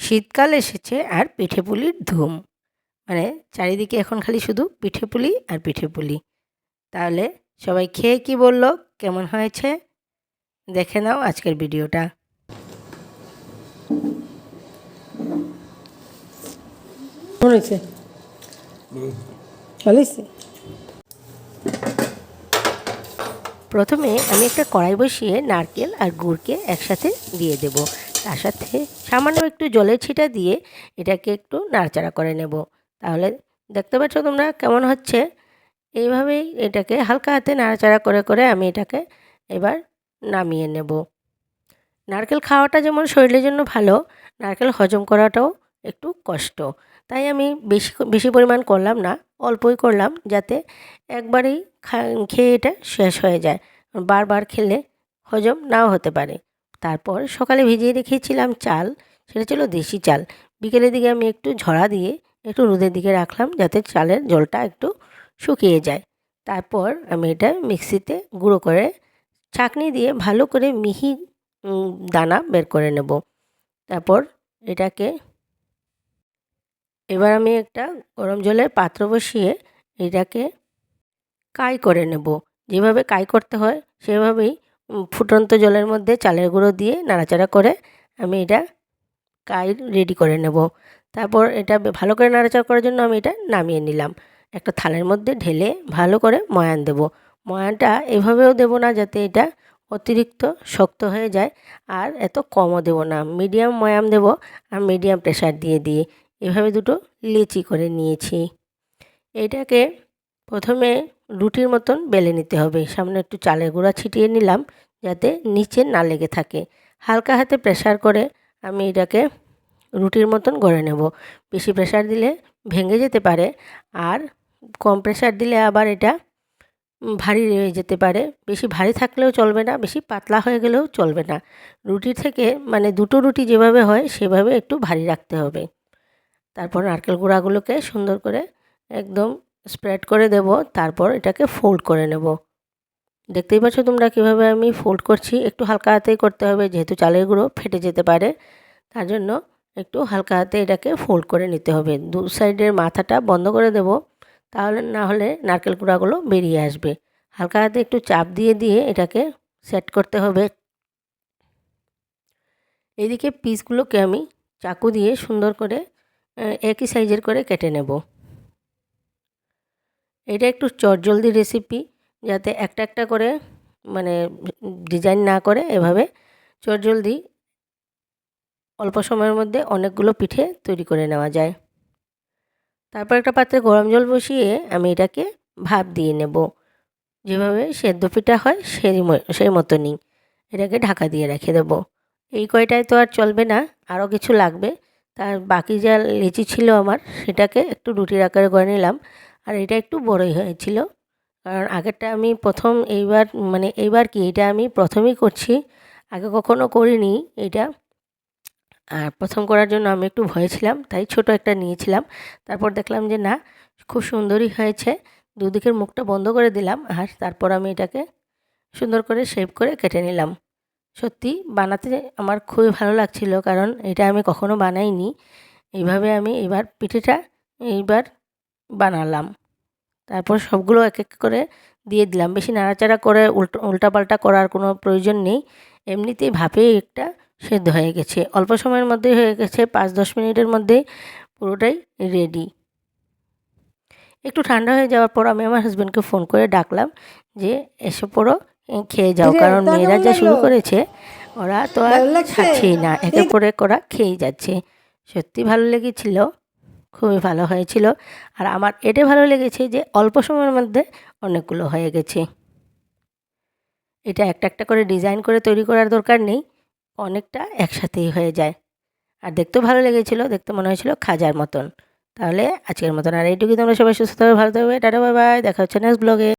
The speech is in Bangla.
শীতকাল এসেছে আর পিঠে পুলির ধুম। মানে চারিদিকে এখন খালি শুধু পিঠে পুলি আর পিঠে পুলি। তাহলে সবাই খেয়ে কি বলল, কেমন হয়েছে দেখে নাও আজকের ভিডিওটা। প্রথমে আমি একটা কড়াই বসিয়ে নারকেল আর গুড়কে একসাথে দিয়ে দেব। তার সাথে সামান্য একটু জলের ছিটা দিয়ে এটাকে একটু নাড়াচাড়া করে নেব। তাহলে দেখতে পাচ্ছ তোমরা কেমন হচ্ছে। এইভাবেই এটাকে হালকা হাতে নাড়াচাড়া করে করে আমি এটাকে এবার নামিয়ে নেব। নারকেল খাওয়াটা যেমন শরীরের জন্য ভালো, নারকেল হজম করাটাও একটু কষ্ট। তাই আমি বেশি বেশি পরিমাণ করলাম না, অল্পই করলাম, যাতে একবারেই খেয়ে এটা শেষ হয়ে যায়। বারবার খেলে হজম নাও হতে পারে। তারপর সকালে ভিজিয়ে রেখেছিলাম চাল, সেটা ছিল দেশি চাল। বিকেলের দিকে আমি একটু ঝরা দিয়ে একটু রোদের দিকে রাখলাম, যাতে চালের জলটা একটু শুকিয়ে যায়। তারপর আমি এটা মিক্সিতে গুঁড়ো করে ছাঁকনি দিয়ে ভালো করে মিহি দানা বের করে নেব। তারপর এটাকে এবার আমি একটা গরম জলের পাত্র বসিয়ে এটাকে কাই করে নেব। যেভাবে কাই করতে হয় সেভাবেই ফুটন্ত জলের মধ্যে চালের গুঁড়ো দিয়ে নাড়াচাড়া করে আমি এটা কাই রেডি করে নেব। তারপর এটা ভালো করে নাড়াচাড়া করার জন্য আমি এটা নামিয়ে নিলাম। একটা থালের মধ্যে ঢেলে ভালো করে ময়ান দেব। ময়ানটা এভাবেও দেব না যাতে এটা অতিরিক্ত শক্ত হয়ে যায়, আর এত কমও দেব না, মিডিয়াম ময়াম দেব। আর মিডিয়াম প্রেশার দিয়ে এভাবে দুটো লিচি করে নিয়েছি। এটাকে প্রথমে রুটির মতন বেলে নিতে হবে। সামনে একটু চালের গুঁড়া ছিটিয়ে নিলাম যাতে নিচে না লেগে থাকে। হালকা হাতে প্রেশার করে আমি এটাকে রুটির মতন গড়ে নেব। বেশি প্রেশার দিলে ভেঙে যেতে পারে, আর কম প্রেশার দিলে আবার এটা ভারী হয়ে যেতে পারে। বেশি ভারী থাকলেও চলবে না, বেশি পাতলা হয়ে গেলেও চলবে না। রুটি থেকে মানে দুটো রুটি যেভাবে হয় সেভাবে একটু ভারী রাখতে হবে। তারপর নারকেল গুঁড়াগুলোকে সুন্দর করে একদম স্প্রেড করে দেব। তারপর এটাকে ফোল্ড করে নেব। দেখতেই পাচ্ছ তোমরা কীভাবে আমি ফোল্ড করছি। একটু হালকা হাতেই করতে হবে, যেহেতু চালের গুঁড়ো ফেটে যেতে পারে। তার জন্য একটু হালকা হাতে এটাকে ফোল্ড করে নিতে হবে। দু সাইডের মাথাটা বন্ধ করে দেব, তাহলে না হলে নারকেল গুঁড়াগুলো বেরিয়ে আসবে। হালকা হাতে একটু চাপ দিয়ে এটাকে সেট করতে হবে। এদিকে পিসগুলোকে আমি চাকু দিয়ে সুন্দর করে একই সাইজের করে কেটে নেব। এটা একটু চটজলদি রেসিপি, যাতে একটা একটা করে মানে ডিজাইন না করে এভাবে চটজলদি অল্প সময়ের মধ্যে অনেকগুলো পিঠে তৈরি করে নেওয়া যায়। তারপর একটা পাত্রে গরম জল বসিয়ে আমি এটাকে ভাপ দিয়ে নেব। যেভাবে সেদ্ধ পিঠা হয় সেই মতনই এটাকে ঢাকা দিয়ে রেখে দেব। এই কয়টায় তো আর চলবে না, আরও কিছু লাগবে। তার বাকি যা লিচি ছিল আমার, সেটাকে একটু রুটির আকারে করে নিলাম। আর এটা একটু বড়ই হয়েছিল, কারণ আগেরটা আমি এইবার কি এটা আমি প্রথমেই করছি, আগে কখনো করিনি এটা। আর প্রথম করার জন্য আমি একটু ভয়ে ছিলাম, তাই ছোট একটা নিয়েছিলাম। তারপর দেখলাম যে না, খুব সুন্দরই হয়েছে। দুদিকের মুখটা বন্ধ করে দিলাম, আর তারপর আমি এটাকে সুন্দর করে শেপ করে কেটে নিলাম। সত্যি বানাতে আমার খুবই ভালো লাগছিল, কারণ এটা আমি কখনো বানাইনি। এইভাবে আমি এবার পিঠেটা বানালাম। তারপর সবগুলো এক এক করে দিয়ে দিলাম। বেশি নাড়াচাড়া করে উল্টাপাল্টা করার কোনো প্রয়োজন নেই, এমনিতেই ভাপেই একটা সেদ্ধ হয়ে গেছে। অল্প সময়ের মধ্যেই হয়ে গেছে, 5-10 মিনিটের মধ্যেই পুরোটাই রেডি। একটু ঠান্ডা হয়ে যাওয়ার পর আমি আমার হাজব্যান্ডকে ফোন করে ডাকলাম যে এসে পড়ো, খেয়ে যাও। কারণ মেয়েরা যা শুরু করেছে, ওরা তো আর ছাড়ছেই না, একের পর এক ওরা খেয়েই যাচ্ছে। সত্যি ভালো লেগেছিল, খুবই ভালো হয়েছিল। আর আমার এটা ভালো লেগেছে যে অল্প সময়ের মধ্যে অনেকগুলো হয়ে গেছে। এটা একটা একটা করে ডিজাইন করে তৈরি করার দরকার নেই, অনেকটা একসাথেই হয়ে যায়। আর দেখতেও ভালো লেগেছিলো, দেখতে মনে হয়েছিল খাজার মতন। তাহলে আজকের মতন আর এইটুকুই। তোমরা সবাই সুস্থ থাকবে, ভালো থাকবে, টাটা বাই বাই, দেখা হচ্ছে নেক্সট ব্লগে।